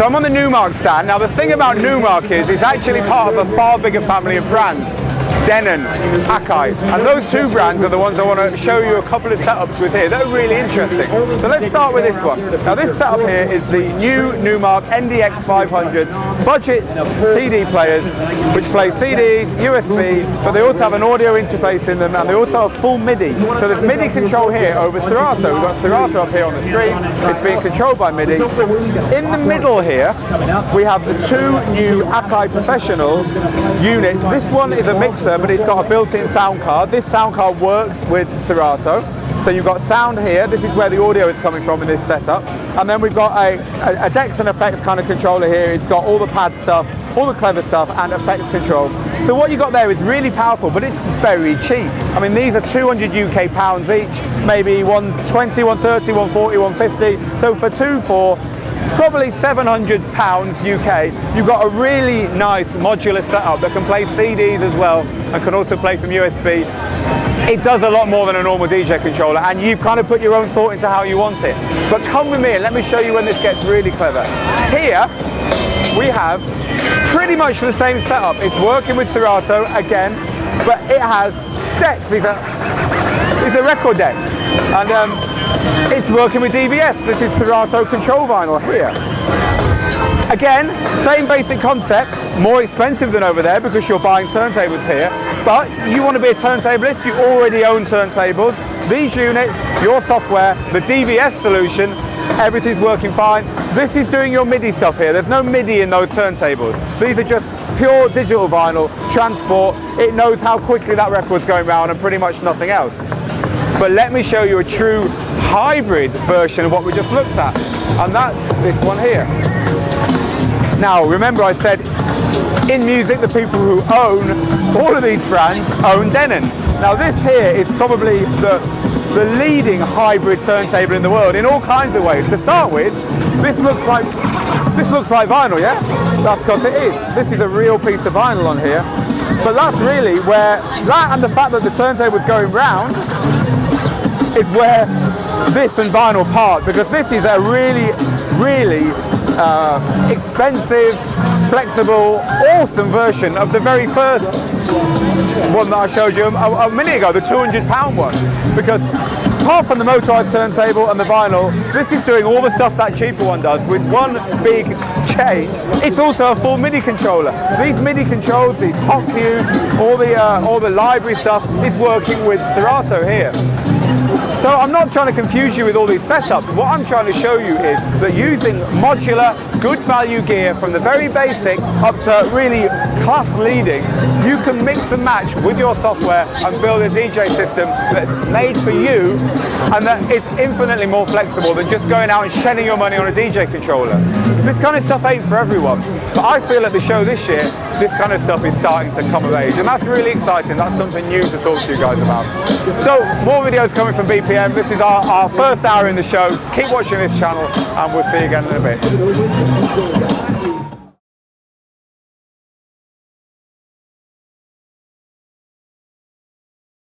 So I'm on the Numark stand. Now the thing about Numark is it's actually part of a far bigger family of brands. Denon, Akai, and those two brands are the ones I want to show you a couple of setups with here. They're really interesting. So let's start with this one. Now this setup here is the new Numark NDX 500 budget CD players, which play CDs, USB, but they also have an audio interface in them, and they also have full MIDI. So there's MIDI control here over Serato. We've got Serato up here on the screen. It's being controlled by MIDI. In the middle here, we have the two new Akai Professional units. This one is a mixer, but it's got a built-in sound card. This sound card works with Serato. So you've got sound here. This is where the audio is coming from in this setup. And then we've got a decks and effects kind of controller here. It's got all the pad stuff, all the clever stuff, and effects control. So what you got there is really powerful, but it's very cheap. I mean, these are 200 UK pounds each, maybe 120, 130, 140, 150. So for probably £700 UK, you've got a really nice modular setup that can play CDs as well and can also play from USB. It does a lot more than a normal DJ controller, and you've kind of put your own thought into how you want it. But come with me and let me show you when this gets really clever. Here we have pretty much the same setup. It's working with Serato again, but it has decks. These are record decks. And it's working with DBS. This is Serato control vinyl here. Again, same basic concept, more expensive than over there because you're buying turntables here, but you want to be a turntablist, you already own turntables. These units, your software, the DBS solution, everything's working fine. This is doing your MIDI stuff here. There's no MIDI in those turntables. These are just pure digital vinyl, transport. It knows how quickly that record's going round and pretty much nothing else. But let me show you a true hybrid version of what we just looked at, and that's this one here. Now remember, I said in music the people who own all of these brands own Denon. Now this here is probably the leading hybrid turntable in the world in all kinds of ways. To start with, this looks like vinyl, yeah? That's because it is. This is a real piece of vinyl on here. But that's really where that, and the fact that the turntable's going round, is where this and vinyl part, because this is a really expensive, flexible, awesome version of the very first one that I showed you a minute ago, the £200 one. Because apart from the motorized turntable and the vinyl, this is doing all the stuff that cheaper one does with one big change. It's also a full MIDI controller. These MIDI controls, these hot cues, all the library stuff is working with Serato here. So I'm not trying to confuse you with all these setups. What I'm trying to show you is that using modular, good value gear from the very basic up to really class leading, you can mix and match with your software and build a DJ system that's made for you and that it's infinitely more flexible than just going out and shelling your money on a DJ controller. This kind of stuff ain't for everyone, but I feel at the show this year, this kind of stuff is starting to come of age, and that's really exciting. That's something new to talk to you guys about. So more videos coming from BPM. This is our first hour in the show. Keep watching this channel and we'll see you again in a bit.